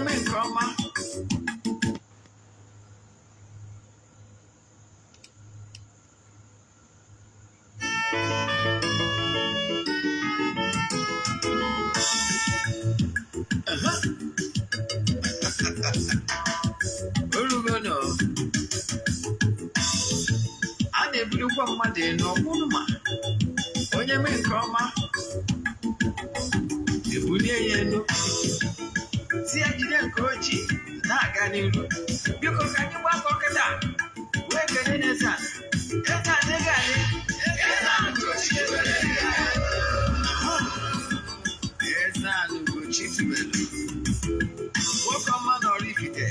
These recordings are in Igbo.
me nkoma. Orugono. Ade bulukwa mmade no munuma. Onye me nkoma. Ebulie yenu. Si ajide nkochi na aga n'iru. Biko ka anyị gbakọ kịta. Wee kene n'eza. Eza adịghị adị. Eza-ana Ugochi tubelu. Eze-ana Ugochi tubelu. Nwoke ọma na oraifite.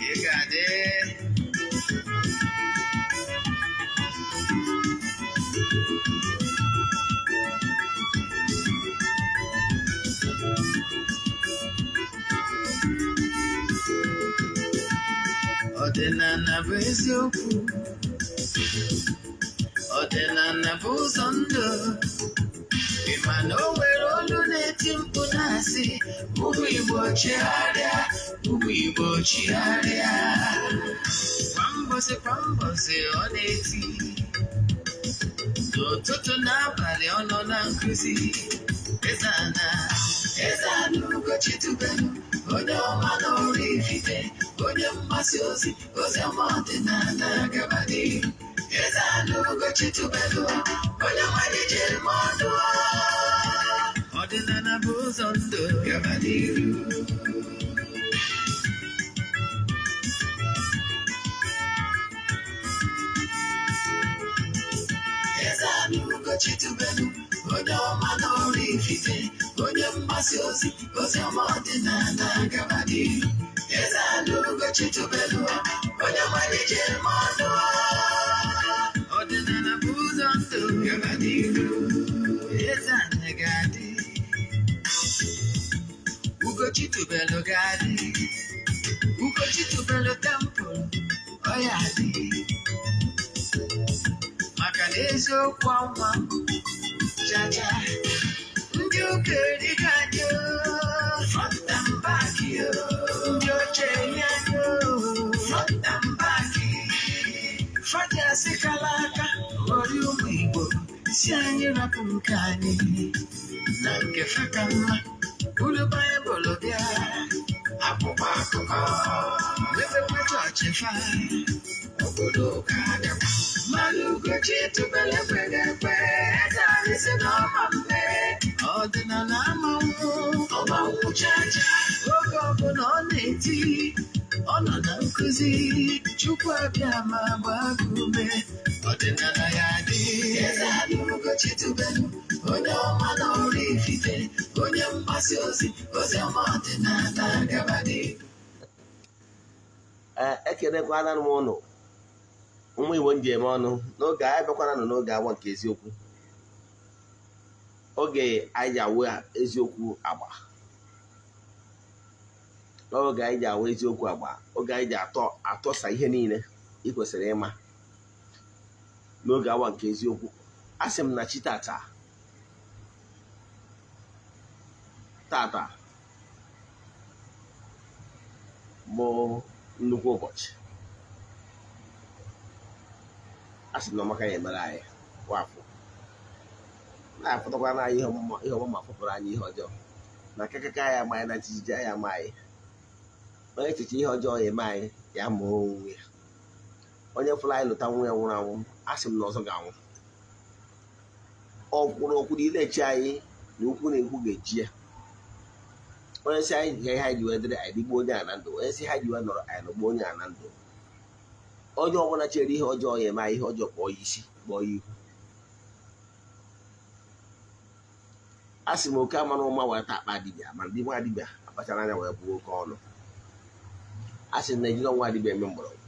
Ị ga-adị. Ọdịnala bụ eziokwu. Ọdịnala bụ ụzọ ndụ. Ị ma na o nwere olu na-eti mkpu na-asị ụmụ Igbo chigharịa, ụmụ Igbo chigharịa. Kwa mbọsị ọ na-eti. N'ụtụtụ n'abalị ọ nọ na nkụzi. Eze-ana Ugochi tubelu. Onye ọma na oraifite. Onye mgbasa ozi ọma ọdịnala gabadị. Eze-ana Ugochi tubelu. Onye mmalite mmadụ. Ọdịnala bụ ụzọ ndụ gabadị iru. Eze-ana Ugochi tubelu. Onye ọma na oraifite. Onye mgbasa ozi ọma ọdịnala gabadị. Eze-ana Ugochi tubelu. Onye mmalite mmadụ. Ọdịnala bụ ụzọ ndụ gabadị iru. Eze-ana ga-adị. Ugochi tubelu ga-adị. Ugochi tubelu temple ọ ya adị. Maka na eziokwu ọnwa chacha. Ndị ụka eriga anyị front and back yo. Ndị oche enye anyị front and back. Fadi asịkala aka ghọrị ụmụ Igbo si anyị rapụ nke anyị na nke feka mma. Ulu Baịbụl bịa akwụkwọ akụkọ mepekwa chọọchị fa obodo ụka adịkwa. Mana Ugochi tubelu ekweghị ekwe. Eze-ana si n'ọma mme. Ọdịnala ọma nkwụ chacha. Oge ọbụla ọ na-eti. Ọ nọ na nkụzi. Chukwu abịa ma gbaa gị ume. Ọdịnala ya adị. Eze-ana Ugochi tubelu. Onye ọma na oraifite. Onye mgbasa ozi ọma ọdịnala gabadị. Ekelekwana m ụnụ ụmụ Igbo njem ọnụ n'oge anyị bịakwana n'oge awa nke eziokwu. Oge anyị ji awụ eziokwu agba. N'oge anyị ji awụ eziokwu agba. Oge anyị ji atọsa ihe niile ị kwesịrị ịma n'oge awa nke eziokwu. Asị m na chi tata bụ nnukwu ụbọchị. Asị na ọmaka ya emere anyị wafụ. Na-afụtakwa na anyị ihe ọmụma fụpụrụ anyị ihe ọjọọ. Na akakaka ya ama anyị na jijiji anyị ama anyị. Onye echiche ihe ọjọọ ya eme anyị ya mụọ onwe ya. Onye fụrụ anyị lụta nwa ya nwụrụ anwụ, asị m na ọzọ ga-anwụ. Ọ kwụrụ okwu niile echi anyị na ukwu na ekwu ga-eji ya. Onye si anyị ga ihe anyị ji wee dịrị anyị dịgbuo onye a na ndụ. Onye si ha ji wee nọrọ anyị nọgbuo onye a na ndụ. Onye ọbụla chere ihe ọjọọ ya eme anyị ihe ọjọọ kpọọ ya isi kpọọ ya ihu. A sị m oke ama na ụma wee taa akpa dibịa ma ndị nwa dibịa akpachara anya wee buo oke ọnụ. A sị m na ejiri ọnwa dibịa eme mgbọrọgwụ.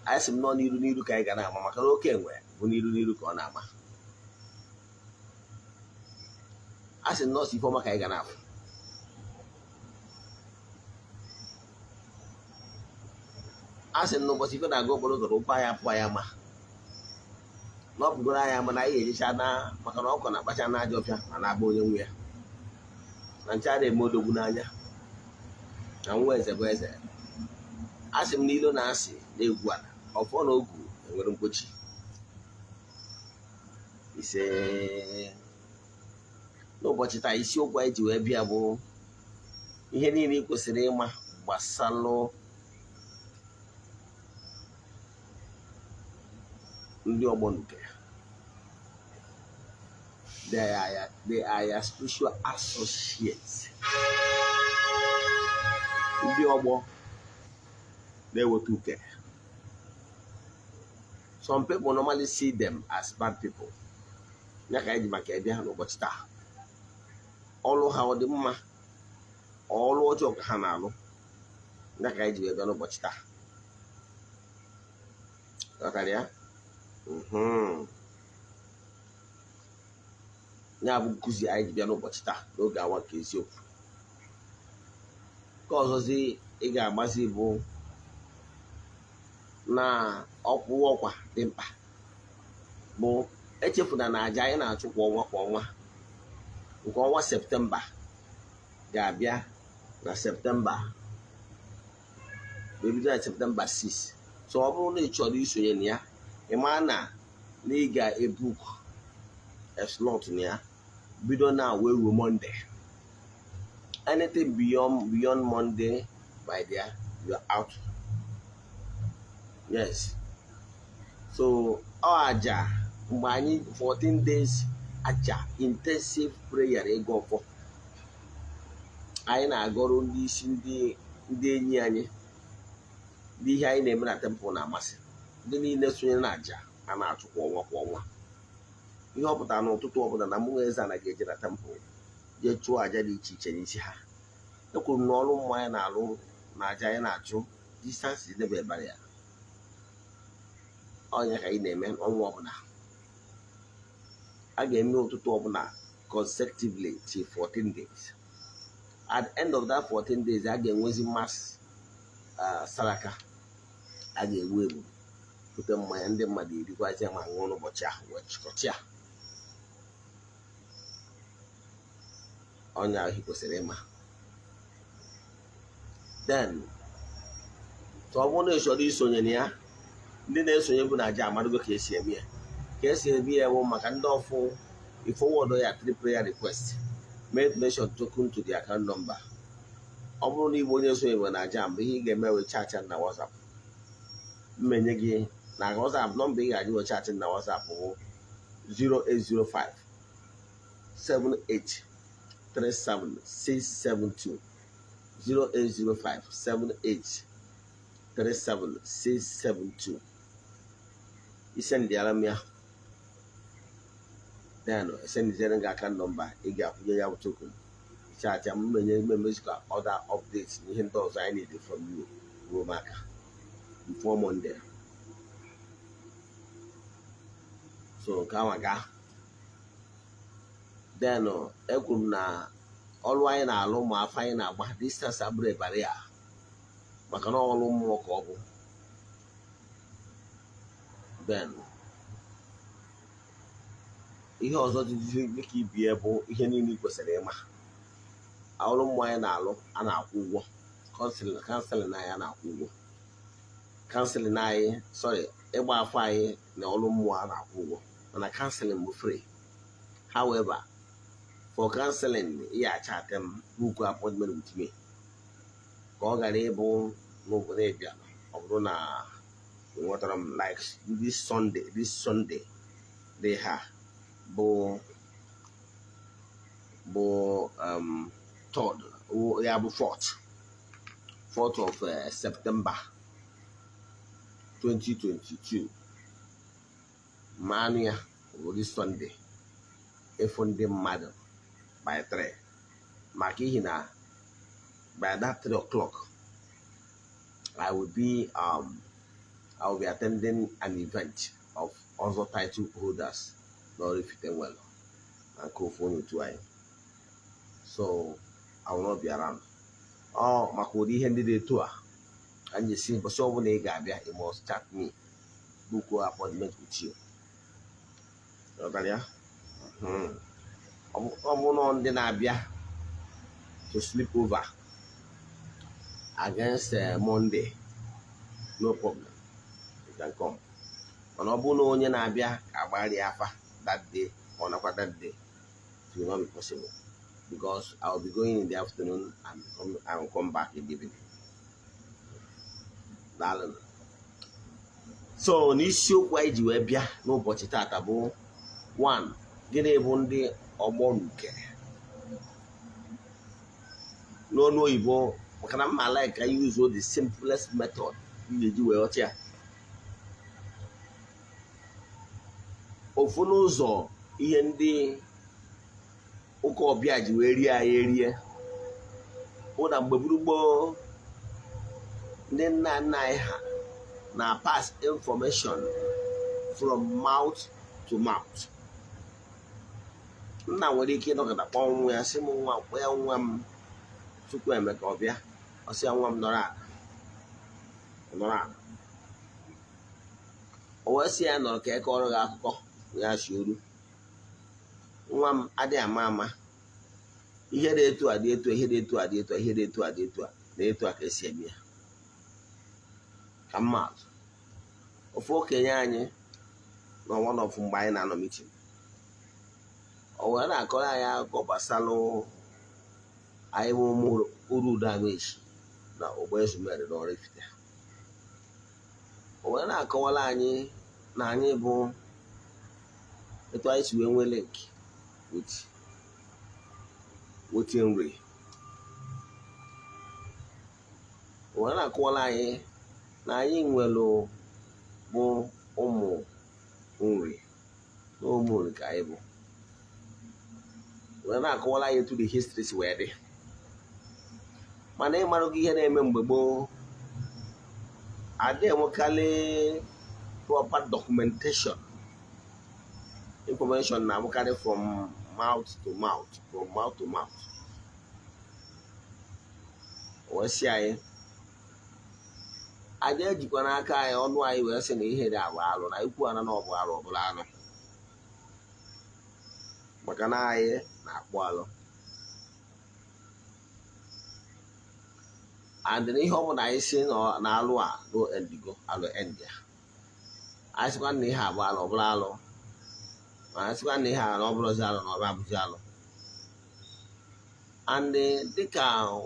A sị m nọ n'iru ka anyị ga na-ama maka na oke enwe bụ n'iru ka ọ na-ama. A sị m nọọsụ Ifeọma ka anyị ga na-afụ. A sị m na ụbọchị ife na-aga okporo ụzọ ụkwụ anyị apụ anyị ama. Na ọ bụgoro anyị ama na anyị ejecha na maka na ọkọ na-akpacha n'aja ọfịa ma na-agba onye nwe ya. Na nche a na-eme odogwu n'anya. na nwa eze bụ eze. Asị m n'ilo na-asị na-egwu ala ọfọ na ogu enwere mkpochi ise. N'ụbọchị taa isiokwu anyị ji wee bịa bụ ihe niile ị kwesịrị ịma gbasalụ ndị Ogbonuke. They are your spiritual associates. Ndị ọgbọ na-eweta uke. Some people normally see them as bad people. Ya ka anyị ji maka ebe ha n'ụbọchị taa. Ọlụ ha ọ dị mma, ọlụ ọjọọ ka ha na-alụ. Ya ka anyị ji wee bịa n'ụbọchị taa. Ghọtara ya? Ya bụ nkụzi anyị ji bịa n'ụbọchị taa n'oge awa nke eziokwu. Nke ọzọzi ị ga-agbazi bụ na ọkwa dị mkpa bụ echefuna na aja anyị na-achụ kwa ọnwa nke ọnwa Septemba ga-abịa na Septemba, ebido na Septemba 6. So ọ bụrụ na ị chọrọ isonye na ya, ị maa na ị ga-ebook a slot na ya bido na wee ruo Monday. Anything beyond Monday, by there you are out. Yes. So aja mgbe anyị 14 days aja intensive prayer ego ọfọ anyị na-agọrọ ndị isi ndị enyi anyị ndị ihe anyị na-eme na temple na-amasị ndị niile sonye na aja a na-achụ kwa ọnwa. Ihe ọ pụtara n'ụtụtụ ọbụla na mmụọ Eze-Ana ga-eje na temple jee chụọ aja dị iche iche n'isi ha. Ekwuru m na ọrụ mmụọ anyị na-alụ na aja anyị na-achụ distance debe ebara ya. Ọnya ka anyị na-eme ọnwa ọbụla. A ga-eme ụtụtụ ọbụla consecutively till 14 days. At the end of that 14 days, a ga-enwezi mass saraka. A ga-egbu egbu pụta mmanya ndị mmadụ erikwazi ma ṅụọ n'ụbọchị ahụ wee chịkọta ya. Ọnya ahụ kwesịrị ịma. Then ọ bụrụ na ị chọrọ isonye na ya, ndị na-esonye bụ na aja amadugo ka esi eme ya. Ka esi eme ya bụ maka ndị ọfụ ifowọdụ ya 3 prayer request, make mention token to the account number. Ọ bụrụ na igbo onye esonye bụ na aja mgbe ihe ị ga-eme wee chaatị na WhatsApp, mmenye gị na WhatsApp nọmba ị ga-adị wee chaatị na WhatsApp bụ 0805 78 37 672 0805 78 37 672. Isendịara m ya. Then esendịzere gị aka nọmba ị ga-akwụnye ya bụ token. Chaatị m menye mmemezika other updates na ihe ndị ọzọ anyị need from you ruo maka before Monday. So nke ahụ aga. Then ekwuru m na ọrụ anyị na-alụ ma afọ anyị na-agba distance abụrụ ebara ya maka na ọrụ mmụọ ka ọ bụ. Then ihe ọzọ dị ka ibie bụ ihe niile ị kwesịrị ịma. Ọrụ mmụọ anyị na-alụ a na-akwụ ụgwọ. Kanselin anyị a na-akwụ ụgwọ. Kanselin anyị ịgba afọ anyị na ọrụ mmụọ a na-akwụ ụgwọ mana kanselin bụ free. However, for counseling, ya chat book appointment with me. Ka ọ ghara ịbụ n'obodo ịbịa ọ bụrụ na enwetara m like this Sunday they ha bụ third ya bụ 4th of September 2022. Manụ ya bụ this Sunday efu ndị mmadụ by 3 maka ihi na by that 3 o'clock I will be attending an event of other title holders na oraifite and co-phone to I. So I will not be around. Maka ụdị ihe ndị dị etu a anyị si mbọsị ọbụla ị ga-abịa, you must chat me, book appointment with you. Ọ bụ na ndị na-abịa to sleep over against Monday, no problem. You can come. But no onye na-abịa agbari afa that day or not that day. It will not be possible because I will be going in the afternoon and I will come back in the evening. Darling. So n'isiokwu anyị ji wee bịa n'ụbọchị tata bụ 1. Gịnị bụ ndị Ogbonuke? N'ọnụ oyibo, maka na mma like I use the simplest method ga-eji wee ghọta ya. Ofu n'ụzọ ihe ndị ụka ọbịa ji wee rie anyị erie bụ na mgbe gboo ndị nna nna anyị ha na pass information from mouth to mouth. Nna nwere ike ịnọkọta kpọọ nwa ya sị m nwa kpọọ nwa m tupu Emeka ọbịa, ọ sị ya nwa m nọrọ ala. O wee sị ya nọrọ ka eke ọrụ gị akụkọ ya si oru. Nwa m adịghị ama ihe dị etu a dị etu a, ihe dị etu a dị etu a, ihe dị etu a dị etu a na etu a ka esi eme ya. Ka mmadụ ofu okenye anyị nọ one of mgbe anyị na-anọ meeting, o wee na-akọrọ anyị akụkọ gbasara anyị bụ ụmụ Urudo Amaechi na ogbo ezumere na oraifite. O wee na-akọwara anyị na anyị bụ etu anyị si wee nwee link with nri. O wee na-akọwara anyị na anyị nwere bụ ụmụ nri na ụmụ nri ka anyị bụ. Wee na-akọwara anyị etu the history si wee dị. Mana ịmarụ gị ihe na-eme mgbe gboo adịghị enwekarị proper documentation. Information na-abụkarị from mouth to mouth. O wee sị anyị anyị ejikwa n'aka anyị ọnụ anyị wee sị na ihe dị abụ alụ na ikwu ana na ọbụ alụ ọbụla anụ, maka na anyị na-akpụ alụ. And ihe ọ bụla anyị si na alụ a no endigo alụ endia. Anyị sịkwa na ihe abụ alụ ọbụla alụ, ma anyị sịkwa na ihe a na ọbụlụzi alụ na ọba abụzi alụ. And dịka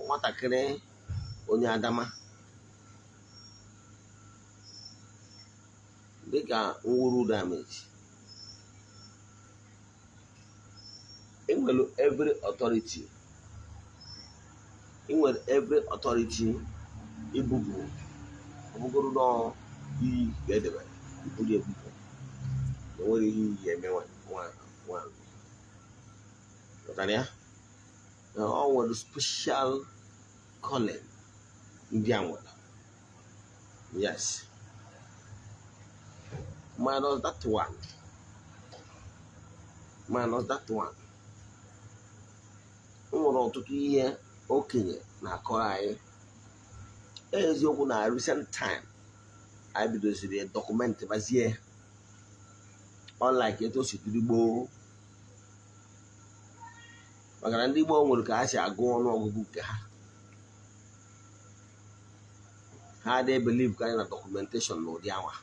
nwatakịrị onye Adama, dịka Urudo Amaechi, enwere every authority ibubu ọbụgoro nọ iyi ga-edebe iburu ebubo. Enwere ihe iyi eme nwa ọ nwere special calling ndị a nwere. Yes, minus that one. Nwere ọtụtụ ihe okenye na-akọrọ anyị. Eziokwu na recent time anyị bidoziri dọkụmentị bazie, unlike etu o si dịrị gboo. Maka na ndị Igbo nwere ka ha si agụ ọnụọgụgụ nke ha dey believe ka anyị na documentation na ụdị anwa.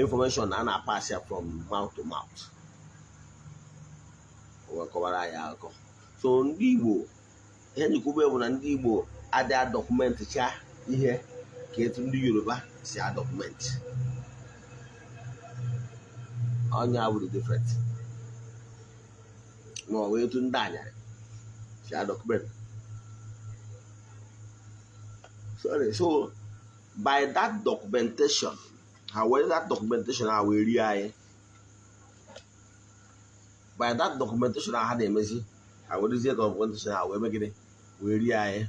Information a na-pass ya from mouth to mouth. O wee kọwara anyị akụkọ. So ndị Igbo, ihe njikwube bụ na ndị Igbo adịghị adọkụmentị cha ihe ka etu ndị Yoruba si adọkụmentị. Onye abụrụ different ma ọ bụ etu ndị anyarị si adọkụmentị. Sorry, so by that documentation, ha wee rie anyị. By that documentation ha na-emezi, ha werezie documentation ha wee megide wee rie anyị.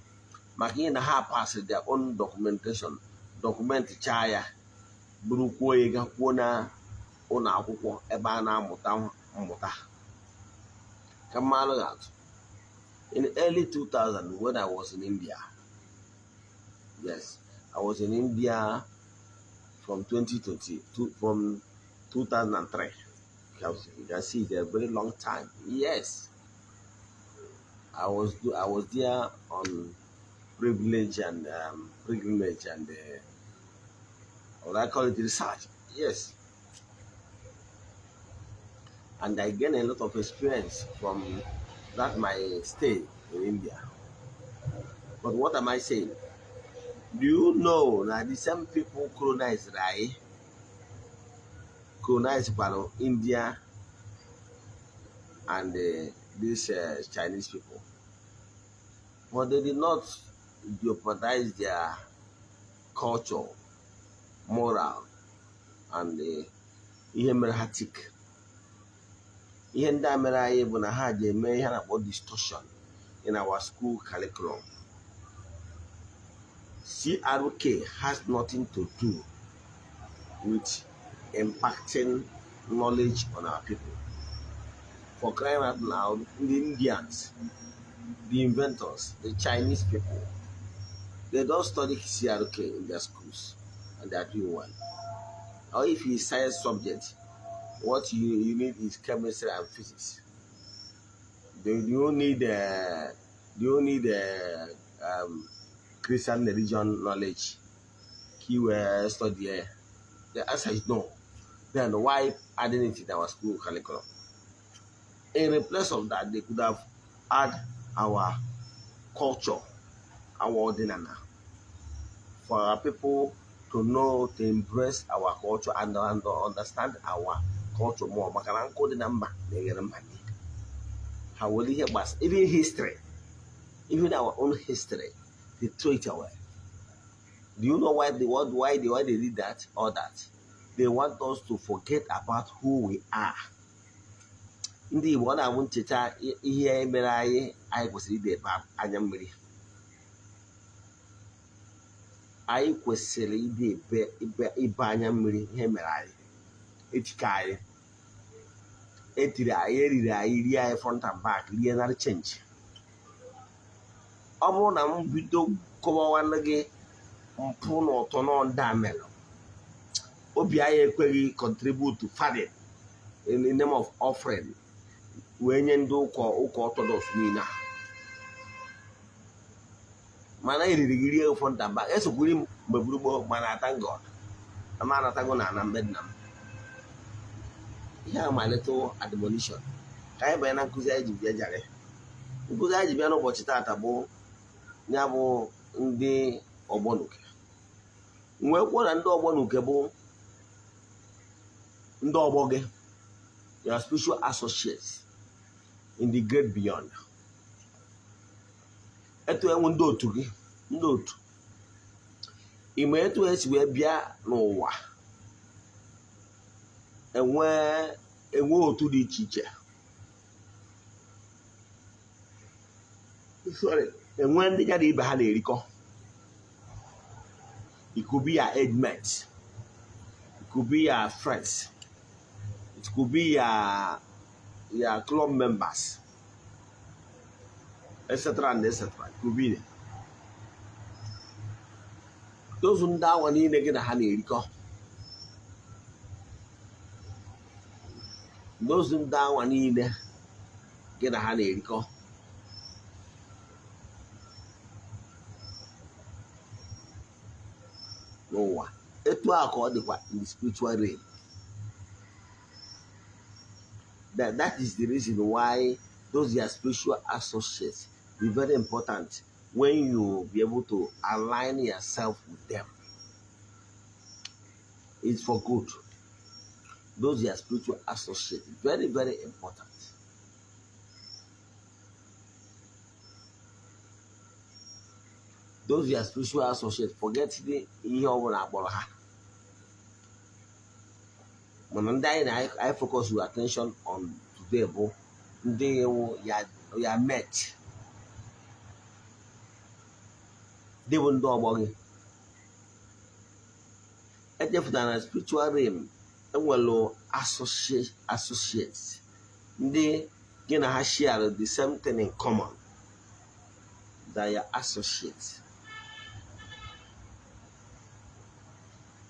Maka ihe na ha pasịrị their own documentation, dọkụmentị chaa ya, bụrụ kwuo ya ga kwuo na ụlọ akwụkwọ ebe a na-amụta mmụta. Ka mmalụ atụ, in early 2000 when I was in India. Yes, I was in India from 2003. You can see it's a very long time. Yes, I was there on privilege and pilgrimage and what I call it research. Yes. And I gain a lot of experience from that my stay in India. But what am I saying? Do you know that the same people colonized India and these Chinese people? But they did not jeopardize their culture, moral, and ihe mere ha tik. Ihe ndị a mere anyị bụ na ha ji eme ihe na-akpọ distortion in our school curriculum. CRK has nothing to do with impacting knowledge on our people. For crying out loud, the Indians, the inventors, the Chinese people, they don't study CRK in their schools and they are doing well. Or if it's science subject, what you need is chemistry and physics. Do you need Christian religion knowledge? Keyword study. The answer is no. Then why adding it in our school curriculum? In place of that, they could have add our culture, our ordinana, for our people to know, to embrace our culture and understand our culture more. Even history, even our own history, they throw it away. Do you know why they did that or that? They want us to forget about who we are. Ndị Igbo na-abụ ncheta ihe mere anyị kwesịrị ide anya mmiri. Anyị kwesịrị ide ibe anya mmiri ihe mere anyị. Etika anyị. Etiri anyị, eriri anyị, rie anyị front and back, rie narị change. Ọ bụrụ na m bido kọwawanụ gị mpụ na ụtọ na ndị a mere, obi anyị ekweghị contribute to funding in the name of offering. Wee nye ndị ụka Orthodox niile. Mana eriri gị rie front and back. Esokwuri m mgbe gboo mana thank God. Ama anatago na mbe nna m. Ihe a malite admonition. Ka anyị banye na nkụzi anyị ji bịa jare. Nkụzi anyị ji bịa n'ụbọchị taata bụ ya bụ ndị Ogbonuke. Nwee kwuo na ndị Ogbonuke bụ ndị ọgbọ gị, your spiritual associates in the great beyond. Etu enwe ndị otu gị, ndị otu. Ime etu esi wee bịa n'ụwa. Enwe otu dị iche iche. Sorry, enwe ndị ya na ibe ha na-erikọ. It could be your age mates. It could be your friends. It could be your club members, etc. and etc. It could be there. Those who don't want to get a honey, those who don't want to get a honey, no one. It will accord in the spiritual realm. That is the reason why those your spiritual associates be very important when you be able to align yourself with them. It's for good. Those your spiritual associates, very, very important. Those your spiritual associates, forget the I focus your attention on today, bro. Today, you are met. They won't do about it. And if the spiritual realm, and well, associates, they gonna share the same thing in common. They are associates.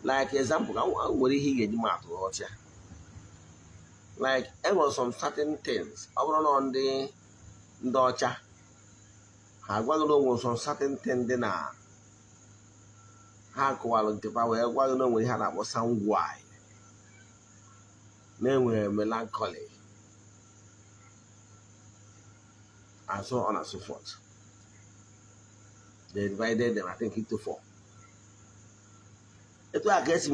Like example, what he get the like there was some certain things. I on the Docha I want to know some certain thing then how quality power I want to know we had about some why. Then we melancholy and so on and so forth. They divided them, I think, into 4. It was, I guess,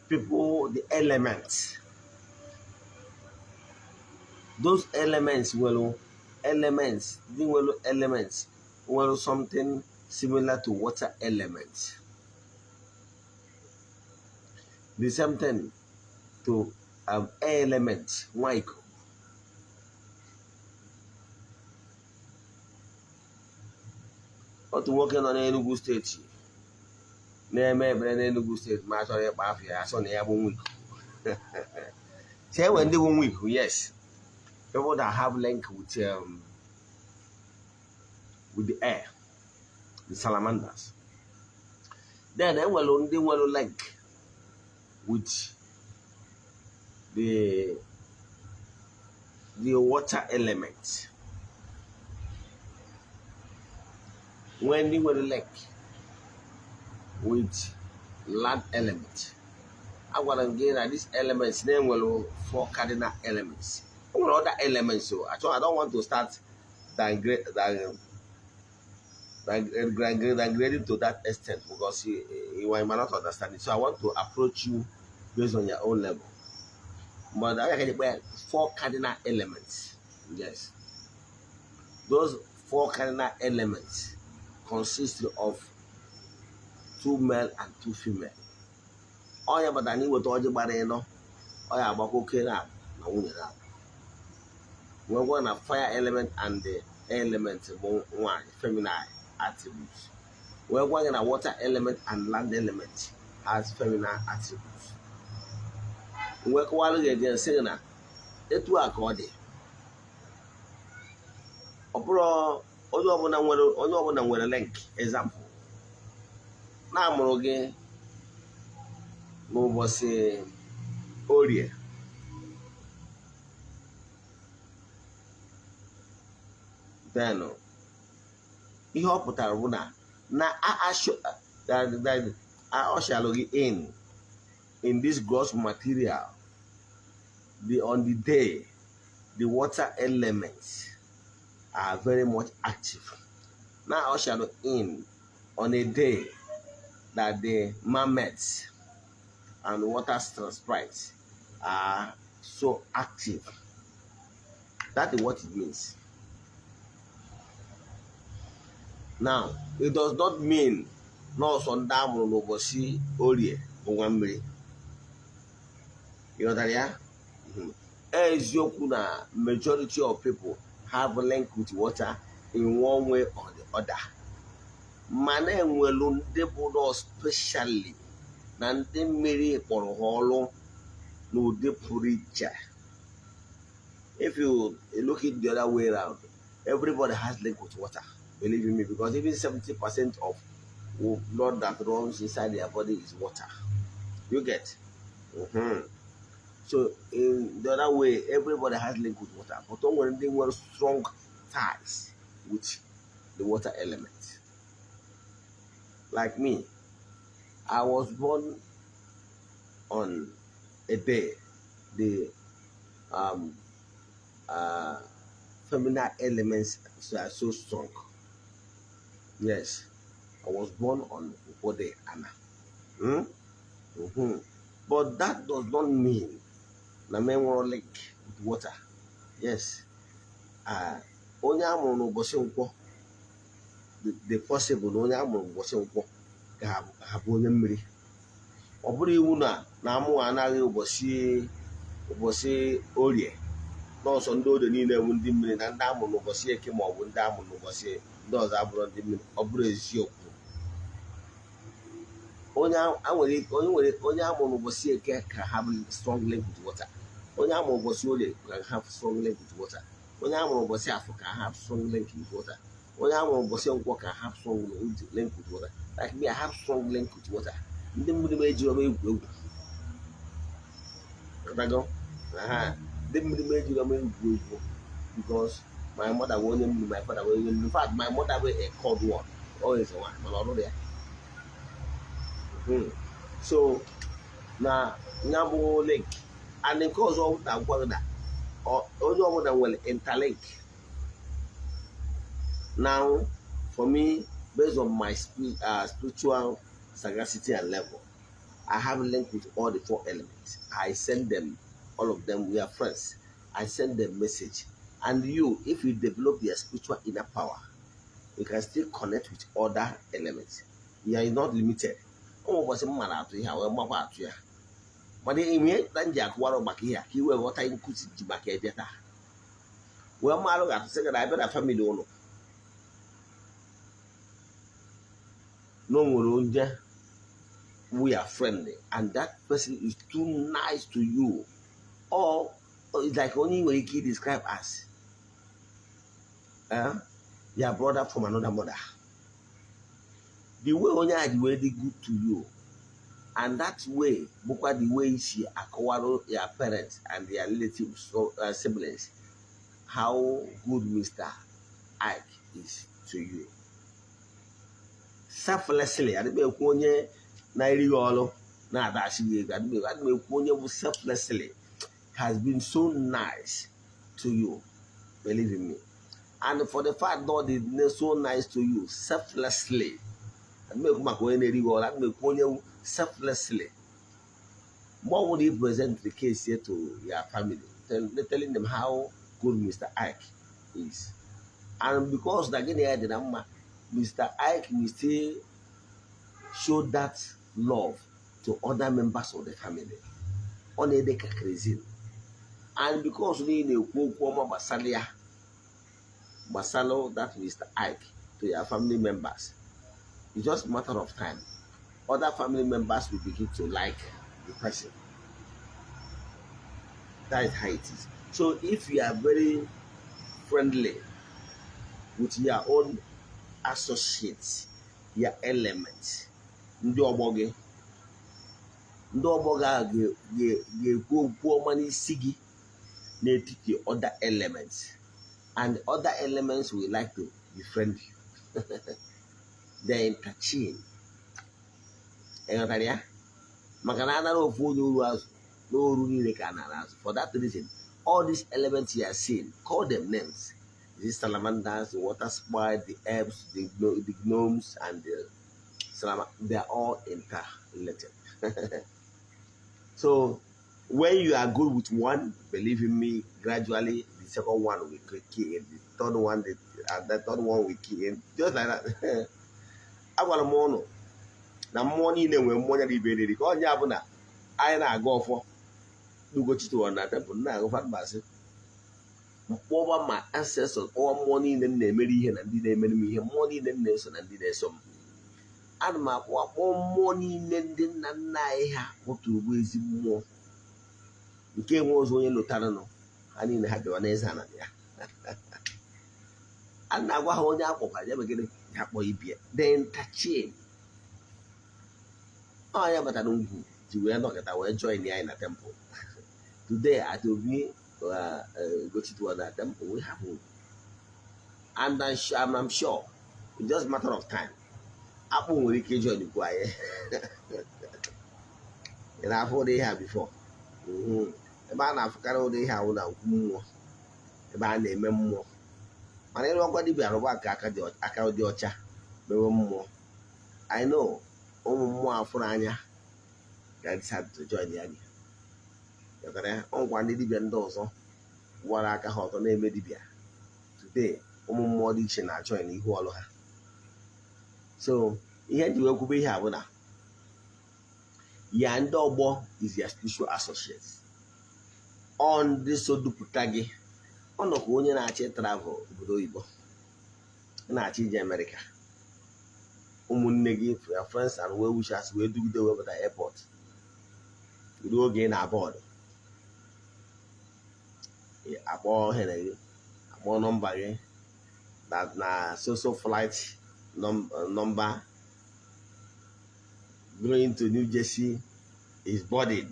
people, the elements. Those elements were something similar to water elements. The same thing to air element, Michael. But working on Enugu State. Name Enugu State, my sorry, I saw the 1 week. Say when they 1 week, yes. People that have link with the air, the salamanders. Then they will link with the water element. When they will link with land element, I want to get that these elements name will 4 cardinal elements. Other elements, so I don't want to start downgrading to that extent because you might not understand it. So I want to approach you based on your own level. But I get 4 cardinal elements. Yes, those 4 cardinal elements consist of 2 male and 2 female. All your badani with all your body, no, all your bakoke na wunye na. We're going to fire element and the element one feminine attributes. We're going to water element and land element as feminine attributes. We're going to say that it will accord. Opera only one link example. Now more again. No was a Orie. Then ihe ọ pụtara bụ na I shall in this gross material on the day the water elements are very much active. Now I shall in on a day that the mermaids and water sprites are so active. That is what it means. Now, it does not mean no sondam no bosi orie onwamre. You know that, yeah? Ezioku na majority of people have a link with water in one way or the other. Mana enwelu ndị bụ no especially na ndị mmiri kpọrọ ha ọlụ n'ụdị pụrụ iche. If you look it the other way around, everybody has link with water. Believe me, because even 70% of blood that runs inside their body is water. You get? So in the other way, everybody has link with water. But when they were strong ties with the water element. Like me, I was born on a day the feminine elements are so strong. Yes, I was born on Ogbuefi. But that does not mean na men will link with water. Yes. Onye amụrụ n'ụbọchị nkwọ, the possible na onye amụrụ n'ụbọchị nkwọ ga-abụ onye mmiri. Ọ bụrụ iwu na amụ anaghị ụbọchị orie. N'ọsọ ndị ode niile bụ ndị mmiri na ndị amụrụ n'ụbọchị eke ma ọ bụ ndị amụrụ n'ụbọchị ndị ọzọ abụrụ ndị mmiri. Ọ bụrụ eziokwu. Onye amụrụ n'ụbọchị eke can have strong link with water. Onye amụrụ n'ụbọchị orie can have strong link with water. Onye amụrụ n'ụbọchị afọ can have strong link with water. Onye amụrụ n'ụbọchị nkwọ can have strong link with water. Like me, I have strong link with water. Ndị mmiri m ejiri m egwu egwu. Ndị mmiri m ejiri m egwu egwu because My mother will my father will. In fact, my mother will a cold one. Always one. But not there. So now Nabu link, and of course all that one that or all that will interlink. Now, for me, based on my spiritual sagacity and level, I have linked with all the 4 elements. I send them, all of them, we are friends. I send them message. And you, if you develop your spiritual inner power, you can still connect with other elements. You are not limited. Oh, what's a man out here? Well, my part here. But the immediate Jack Warrow back here, he will what I could see back here. Well, my lord, I said that I better family owner. No more, we are friendly, and that person is too nice to you, or it's like only when you describe us, your brother from another mother. The way only are the way they good to you, and that way, because the way she acquired your parents and their relatives, siblings, how good Mr. Ike is to you. Selflessly, I don't know na selflessly has been so nice to you, believe in me. And for the fact that it is so nice to you, selflessly, selflessly, what would you present the case here to your family, telling them how good Mr. Ike is? And because again, Mr. Ike will still show that love to other members of the family. On a deck crazy. And because we need a Basalia, Basalo, that Mr. Ike, to your family members, it's just a matter of time. Other family members will begin to like the person. That is how it is. So if you are very friendly with your own associates, your elements, ndị ọgbọ ga-ekwu okwu ọma n'isi gị n'etiti other elements, and other elements will like to befriend you. They interchange. For that reason, all these elements you are seeing, call them names. These salamanders, the water sprite, the herbs, the gnomes, and the they are all interrelated. So when you are good with one, believe in me, gradually the second one will kick in, the third one will kick in, just like that. I want mono. Now money then when money be ready. Because you have na I na go for Ugochi to one temple na go fat bass. Over my ancestors, all money then they made here and did they made me here money then they son and did they some. And my money then na ha what to waste more. The game was when you look at no, I didn't have the one EZE-ANA. And now what hold up, I never get it. Then touch it. Oh, yeah, but I don't go. You will not get away join the Ina temple. Today, I will be go to another temple. We have one. And I'm sure it's just a matter of time. I won't join the choir. And I've already had before. About African they have more. About the memo. And I don't want to be a work akaudiocha. More. I know more for Anya that decided to join the Anya. On one Libyan dozo, one alcohol on a Medibia. Today, more diction are joining Hualoha. So, he had to be here. Yan Ogbo is your spiritual associate. On this so duputagi, on the Korean Archie travel, Budoibo, and Archie America. Umunegi for your friends and well wishers will do the over the airport. We do again aboard. Aboard Henry, aboard number that na social flight number going to New Jersey is boarded.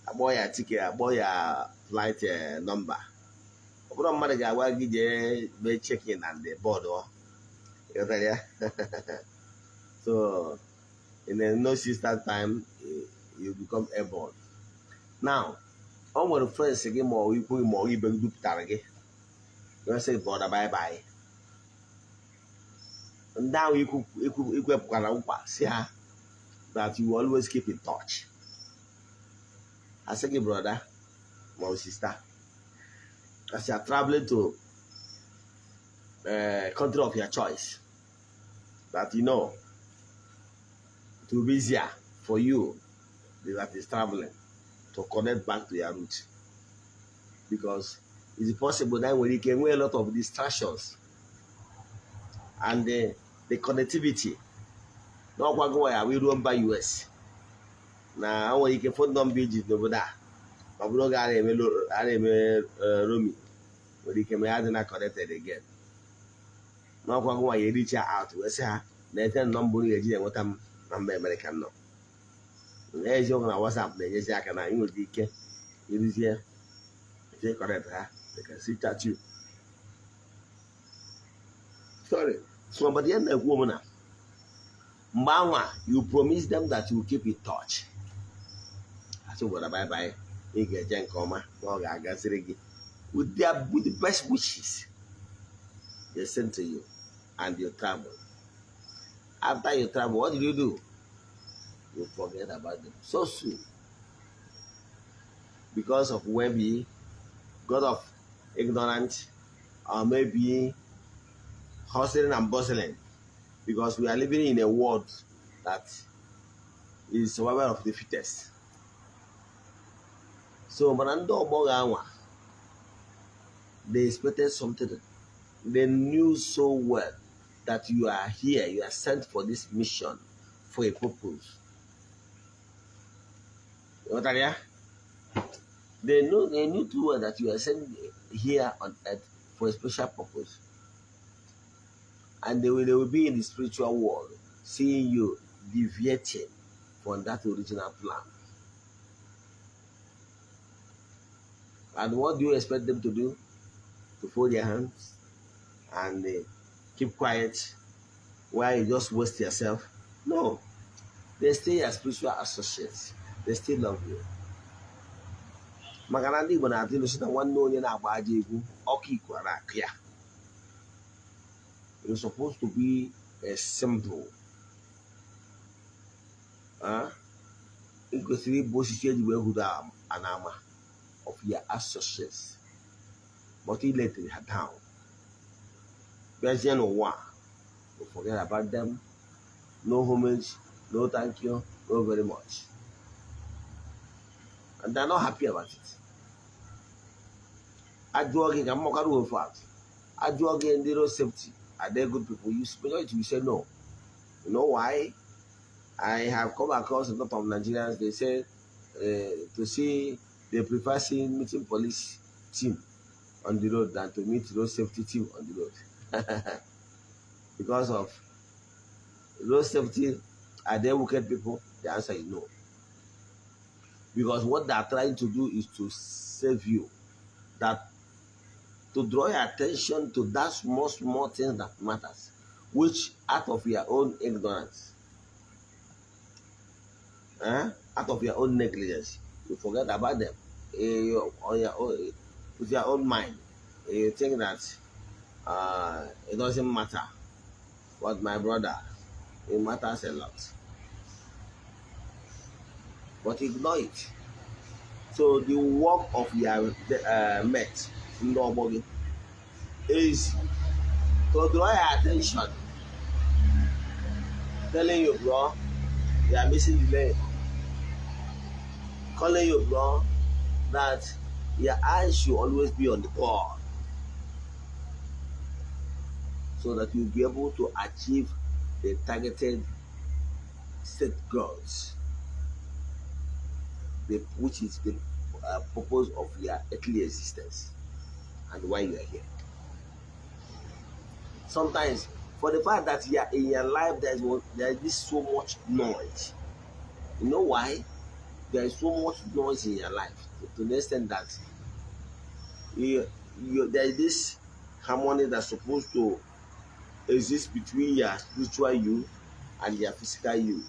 Aboard your ticket, aboard your flight number. But I'm going to get checking on the board. So, in the no sister time, you become airborne. Now, I'm going to first again more you do target. You say, brother, bye bye. And now you could see her that you always keep in touch. I say, brother, my sister, as you are traveling to country of your choice, that you know it will be easier for you that is traveling to connect back to your roots, because it's possible that when you can wear a lot of distractions and the connectivity. No one go where we run by US. Now when you can phone number is over there. But we don't got a Romy. When you can be not connected again. No one go where you reach out to us. Then number you what I'm American no. There's your WhatsApp. There's a can I use the it is here. They correct her. They can sit at you. Sorry. Somebody and a woman. Mama, you promise them that you will keep in touch. I said, well, bye bye. You get Jen Coma, with the best wishes they send to you and you travel. After you travel, what do? You forget about them so soon. Because of maybe God of ignorance, or maybe hustling and bustling. Because we are living in a world that is survival of the fittest. So, Manando Bogawa, they expected something. They knew so well that you are here, you are sent for this mission for a purpose. They knew too well that you are sent here on earth for a special purpose. And they will be in the spiritual world, seeing you deviating from that original plan. And what do you expect them to do? To fold their hands and keep quiet while you just waste yourself? No. They stay as spiritual associates. They still love you. Maka na ndị Igbo na-atụ ilu sị na nwanne onye na-agba aja egwu ọkụ ikwe na-akụ ya. You're supposed to be a symbol. It goes to be osisi eji wee hụrụ anama of your associates. But he let it down. Bịazie n'ụwa, you forget about them. No homage, no thank you, no very much. And they're not happy about it. Ajuogi, I'm not going to fact. Ajuogi and zero safety. Are they good people? You say no. You know why? I have come across a lot of Nigerians. They say to see they prefer meeting police team on the road than to meet road safety team on the road. Because of road safety, are they wicked people? The answer is no. Because what they are trying to do is to save you. That to draw your attention to that small things that matters, which out of your own ignorance, out of your own negligence, you forget about them. On your own, with your own mind, you think that it doesn't matter. But my brother, it matters a lot. But ignore it. So the work of your mate in the Ogbonuke is to draw your attention, telling you, bro, you are missing the lane. Calling you, bro, that your eyes should always be on the ball, so that you'll be able to achieve the targeted set goals, which is the purpose of your earthly existence and why you are here. Sometimes, for the fact that you are in your life, there is so much noise. You know why? There is so much noise in your life to the extent that there is this harmony that's supposed to exist between your spiritual you and your physical you.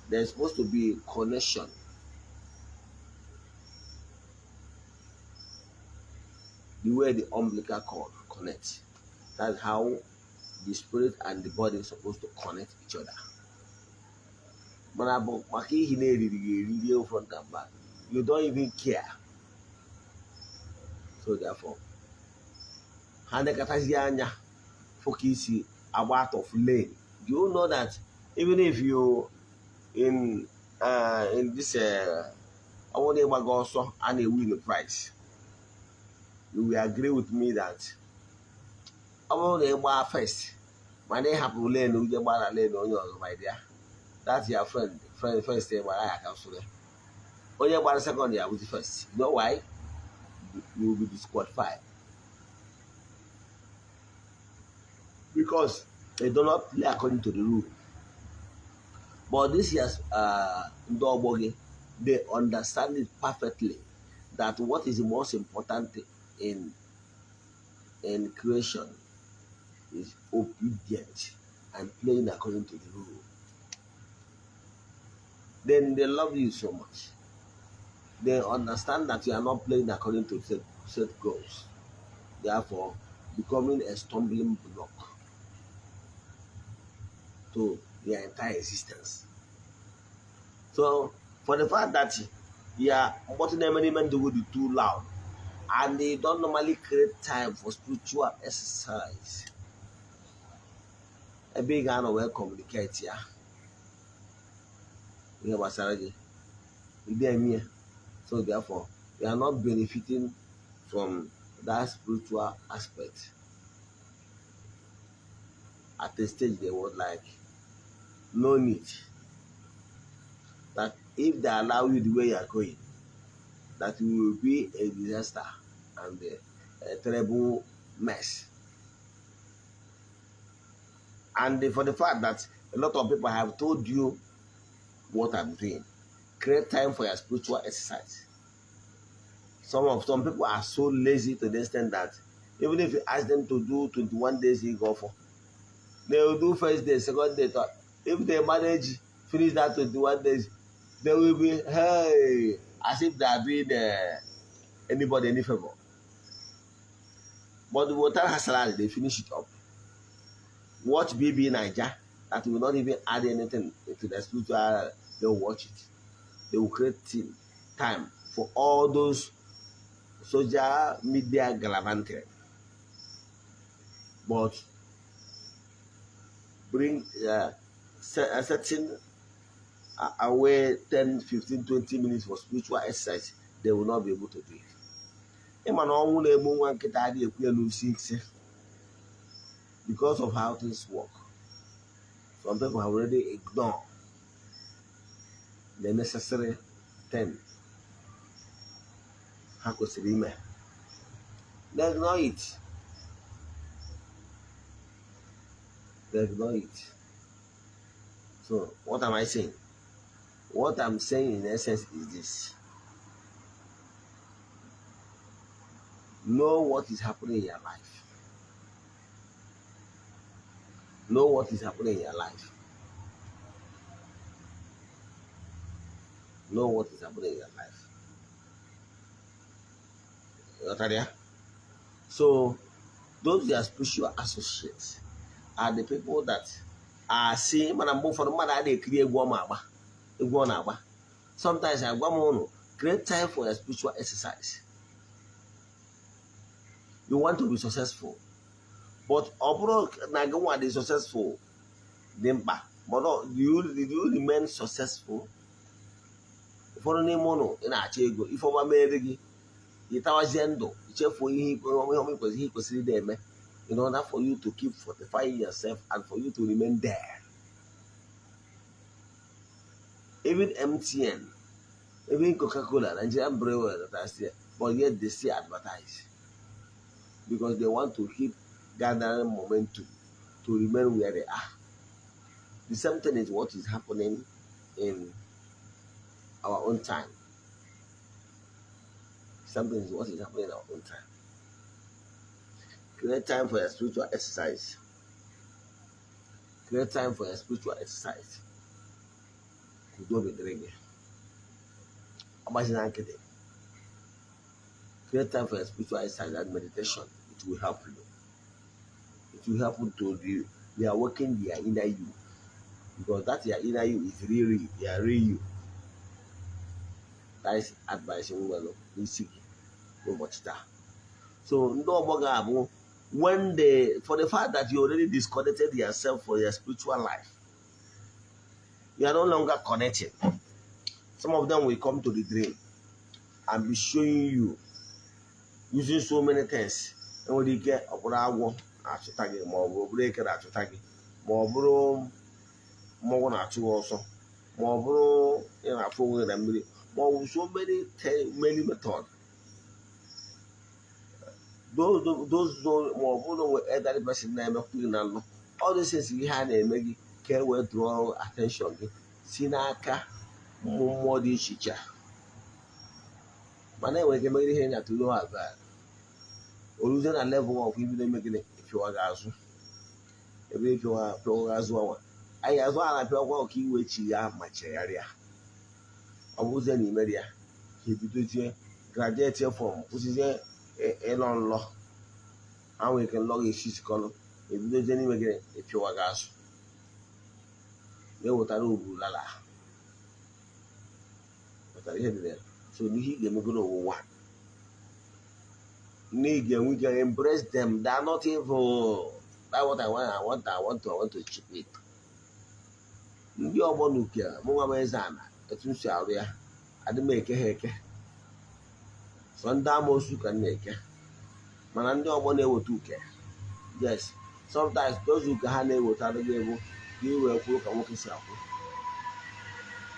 There's supposed to be a connection. The way the umbilical cord connects. That's how the spirit and the body is supposed to connect each other. Front and back. You don't even care. So therefore, focus out of lane. Do you know that even if you in this I want to go also and a win the prize, you will agree with me that I want to buy first. My name have lane, you just buy a lane on your my dear. That's your friend first day where I can so when you buy the second year with the first. You know why? You will be disqualified. Because they do not play according to the rule. But this year's Ogboge, they understand it perfectly that what is the most important in creation is obedience and playing according to the rule. Then they love you so much. They understand that you are not playing according to set goals. Therefore, becoming a stumbling block to their entire existence. So, for the fact that what element do be too loud, and they don't normally create time for spiritual exercise, a big hand will communicate here. So therefore, they are not benefiting from that spiritual aspect. At the stage they would like, no need. That if they allow you the way you are going, that you will be a disaster and a terrible mess. And for the fact that a lot of people have told you what I'm doing, create time for your spiritual exercise. Some people are so lazy to the extent that even if you ask them to do 21 days in golf, they will do first day, second day, third. If they manage finish that 21 days, they will be hey, as if they are doing anybody any favor. But the water has salary, they finish it up. Watch BB Niger, that will not even add anything to the spiritual. They'll watch it. They will create time for all those social media gallivanting. But bring a certain away 10, 15, 20 minutes for spiritual exercise, they will not be able to do it. Because of how things work, some people have already ignored the necessary thing. They ignore it. They ignore it. So what am I saying? What I'm saying in essence is this. Know what is happening in your life. Know what is happening in your life. Know what is happening in your life. So those are spiritual associates are the people that are seeing man for the man they create sometimes I want create time for a spiritual exercise. You want to be successful, but abroad Nagawa is successful. But do you remain successful? For any mono in a chego, if over Merigi, it was Zendo, for he consider them in order for you to keep fortifying yourself and for you to remain there. Even MTN, even Coca-Cola, Nigerian brewer that are still, but yet they still advertise because they want to keep gathering momentum to remain where they are. The same thing is what is happening in our own time. something is what is happening in our own time. Create time for your spiritual exercise. Create time for your spiritual exercise. Create time for your spiritual exercise and meditation. It will help you. It will help you to reawaken their inner you. Because that your inner you is real, real you. That is advising well. So no when for the fact that you already disconnected yourself for your spiritual life, you are no longer connected. Some of them will come to the dream and be showing you using so many things. And when you get more break more so many methods. Those more elderly person name all these things we had a maybe care will draw attention. Sinaka more di chicha. But then we can make it to know as that. Or losing a level of even making it if you are gas. If you are progress one. I as well as well key which you are much area. I was any media. He did graduate from which is a long law. And we can log his column. If you do any again, if you are gas. They will tell you lala. But I hear there. So he can go over one. We can embrace them. They are not evil. That's what I want to chip it. Ndị Ogbonuke, Ogbo EZE-ANA, etu arụ ya, adị m eke ha eke. So ndị amoosu ka na-eke. Mana ndị ọgbọ na-eweta uke. Yes, sometimes those uke ha na-eweta adịghị egwu ka iwe kwuru ka nwoke si akwụ.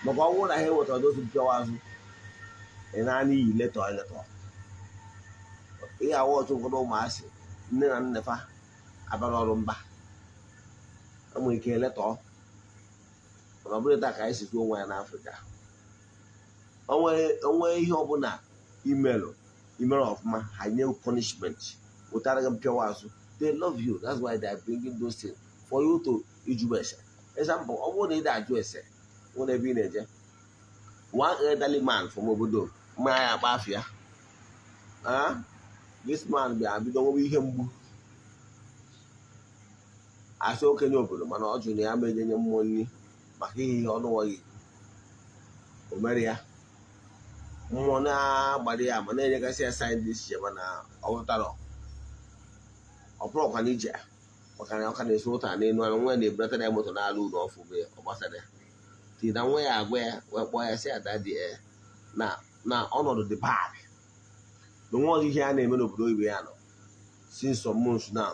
Maka ọ bụrụ na ha eweta those mpịawa azụ, ị na-ana iyi letọ. Ihe awụ ọtụ ụfọdụ ụmụasị, nne na nne fa abara ọrụ mba. Enwere ike letọ. Ọ bụrụ ka anyị si tụọ onwe ya n'Afrịka. Onwe ihe ọbụla imerụ ọfụma ha nye punishment without them pure azụ. They love you. That's why they are bringing those things for you to iju ese. Example, ọ bụrụ na ị da-ajụ ese nwere ebe ị na-eje. One elderly man from obodo mma ya akpa afịa. This man bịa bido nwewe ihe mgbu. Asị okenye obodo mana ọ jụrụ na ya ma ejenye mmụọ nri maka ihe ọnụ nwaghị o mere ya mmụọ na-agbara ya ma na-enyegasị ya saịn dị iche mana ọ ghọtara ọ bụrụ ọkwa n'ije maka na ọka na-eso ụta n'elu anụ nwa na-ebulata ya moto n'ala ụlọ ọfụ mgbe ọ gbasara ya ti na nwa ya agwa ya wee kpọọ ya sị ada dị na ọnọdụ dị bad na nwa ọzọ ihe a na-eme n'obodo oyibo ya nọ since some months now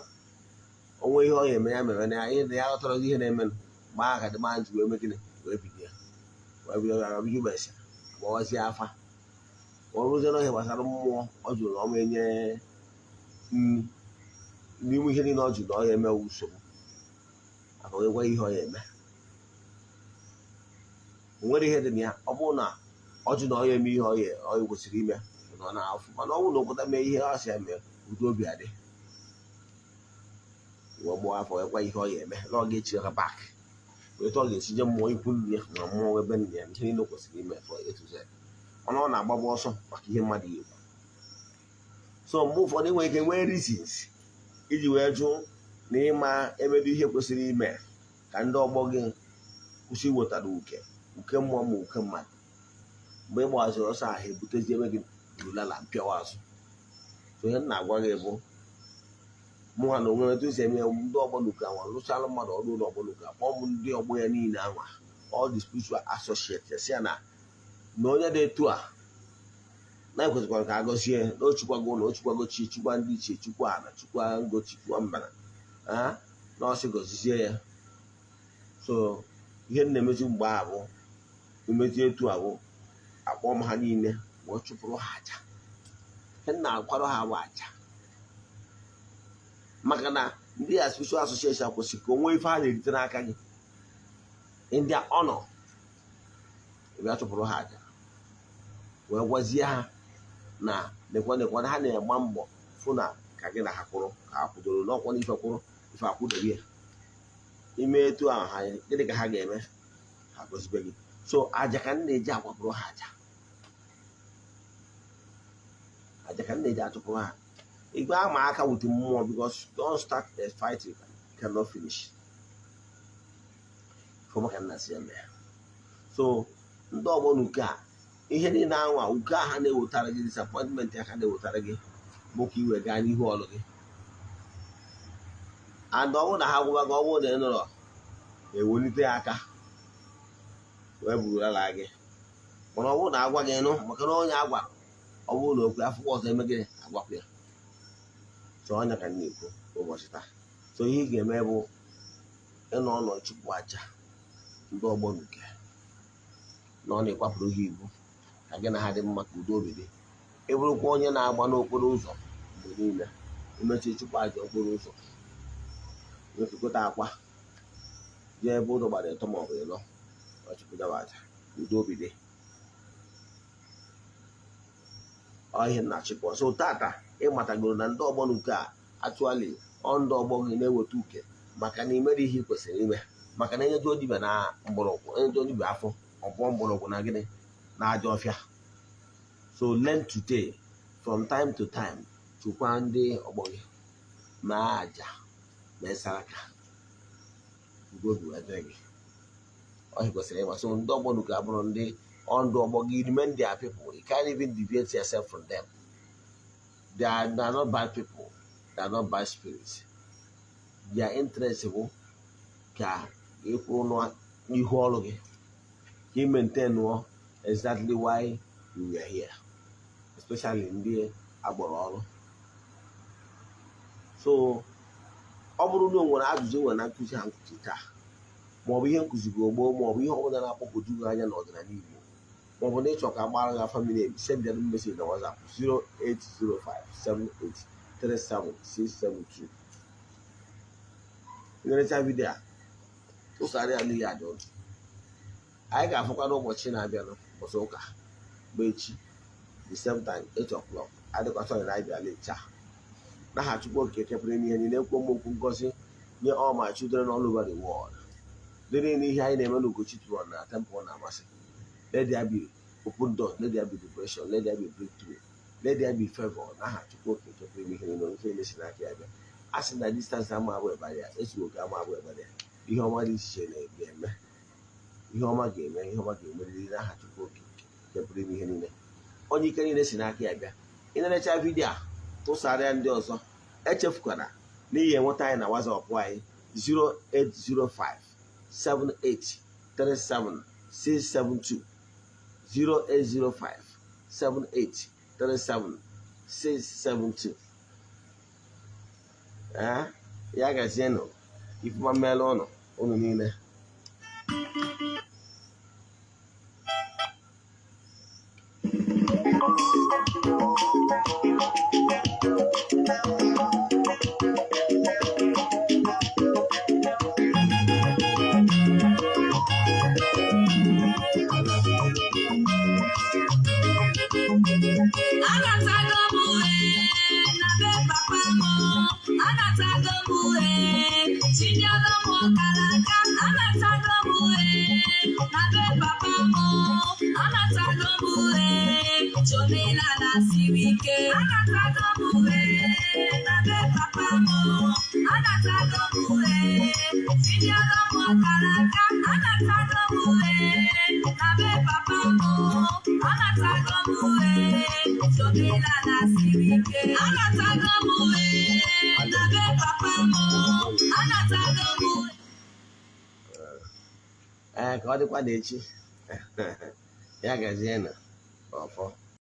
onwe ihe ọ ya eme ya mere na ya ghọtara ihe na-eme gbaa ka dị ma ji wee megide wee bido ya wee bido ya ọbịa ụbọchị ma ọzie afa ma ọ rụzie n'ọhịa gbasara mmụọ ọ jụrụ na ọma enye nri n'ime ihe niile ọ jụrụ na ọ ya eme usoro maka onye gwa ihe ọ ya eme o nwere ihe dị na ya ọ bụrụ na ọ jụ na ọ ya eme ihe ọ ya kwesịrị ime na ọ na-afụ mana ọ bụrụ na okwuta mee ihe ọ si eme udo obi adị wee gbaa afọ wee gwa ihe ọ ya eme na ọ ga-echi ya bak weta ọ ga-esi je mmụọ ikwu nne na mmụọ ebe nne ya ihe niile kwesịrị ime for A to Z ọnụ ọ na-agbagba ọsọ maka ihe mmadụ ya ekwu so mgbe ụfọdụ nwere ike nwee reasons iji wee jụ na ịma emedo ihe kwesịrị ime ka ndị ọgbọ gị kwụsị iwetara uke mmụọ ma uke mmadụ mgbe ị gbaziri ọsọ ahụ ebutezi ebe gị rulala mpịawa azụ so ihe m na-agwa gị bụ mụnwa na onwe etu esi eme ndị Ogbonuke anwa lụchalụ mmadụ ọrụ ụlọ Ogbonuke akpọọ m ndị ọgbọ ya niile anwa all the spiritual associates ya na onye dị etu a na-ekwesịkwara ka a gọzie na ochukwago na ochukwago chi chukwa ndị ichie chukwa ana chukwa ngochi chukwa mbana na ọsị gọzizie ya so ihe m na-emezi mgbe abụ emezi etu abụ akpọọ m ha niile wee chụpụrụ ha aja ihe m na-akwado ha bụ aja maka na ndị a spiritual association kwesịrị ka onwe ife ha na-erite n'aka gị in their honor ebe a chụpụrụ ha aja wee gwazie ha na nekwa ha na-agba mbọ fụ na ka gị na ha kwụrụ ka ha kwụdoro n'ọkwa n'ife kwụrụ ife akwụdobe ya ime etu ahụ ha gịnị ka ha ga-eme ha gọzibe gị so aja ka m na-eji akwapụrụ ha aja ka m na-eji achụpụrụ ha igwe ama aka with mmụọ because don't start a fight you cannot finish maka nna si eme so ndị Ogbonuke a ihe niile anwa uke ha na-ewetara gị disappointment ya ka na-ewetara gị bụ ka iwe gaa n'ihu ọlụ gị and ọ bụrụ na ha gwụwa gị ọ bụrụ na ị nụrọ ewelite aka wee burula gị mana ọ bụrụ na agwa gị nụ maka na onye agwa ọ bụrụ na okwu afọ ọzọ eme gị agwapụ ya so ọnya ka na-ekwu ụbọchị taa so ihe ị ga-eme bụ ịnọ ọnọ chụpụ aja ndị Ogbonuke na ọ na-ekwapụrụ gị ibu ka gị na ha dị mma ka udo obi dị ị bụrụkwa onye na-agba n'okporo ụzọ mgbe niile imechi chụpụ aja okporo ụzọ mefekọta akwa jee ebe ụzọ gbara ịtọ ma ọ bụ ịnọ ọchụpụdaba aja udo obi dị ihe na-achịkwa so tata ịmatagoro na ndị Ogbonuke a atụali ndị ọgbọ gị na-eweta uke maka na imere ihe ị kwesịrị ime maka na enyejuo dibịa na mgbọrọgwụ enyejuo dibịa afọ ọbụọ mgbọrọgwụ na gịnị na aja ọfịa so learn today from time to time chụkwa ndị ọgbọ gị ma aja ma saraka ugobi wee gị ọhị kwesịrị ịma so ndị Ogbonuke abụrụ ndị ndụ ọgbọ gị remain their people you can't even deviate yourself from them they are not bad people they are not bad spirits their interest bụ ka ịkwụ n'ihu ọrụ gị ka ị maintain exactly why you were here especially ndị agbọrọ ọrụ so ọ bụrụ na o nwere ajụjụ nwere na nkụzi ha nkụzi taa maọbụ ihe nkụzi gị ogbo maọbụ ihe ọbụla na-akpọpụta gị anya n'ọdịnala Igbo maọbụ na ịchọ ka agbara gị afa mmiri send them message na WhatsApp 08057837672 nlerecha vidio a tụsara ya n'ihi aja ọnụ anyị ga-afụkwa n'ụbọchị na-abịa n'ụbọchị ụka bụ echi the same time 8 o'clock adịkwasọ na anyị bịa lecha n'aha Chukwu Okike kepere n'ihe niile ekwu m okwu ngozi nye all my children all over the world dịrị n'ihe anyị na-eme n'Ugochi tụrụ na temple na-amasị let there be open door let there be depression let there be breakthrough let there be favor n'aha Chukwu Okike kepere n'ihe niile nke na-esi n'aka ya bịa a sị na distance ama abụ ebara ya ezughị oke ama abụ ebara ya ihe ọma dị iche na-eme ihe ọma ga-eme ihe ọma ga-emerịrị n'aha Chukwu Okike kepere n'ihe niile onye ike niile si n'aka ya bịa ị na-erecha vidio a tụsara ya ndị ọzọ echefukwana n'ihi enweta anyị na WhatsApp anyị 08057837672 08057837672 ya gazienụ ifuma mmeela ụnụ niile ka ọ dịkwa n'echi ya gazienụ ọfọ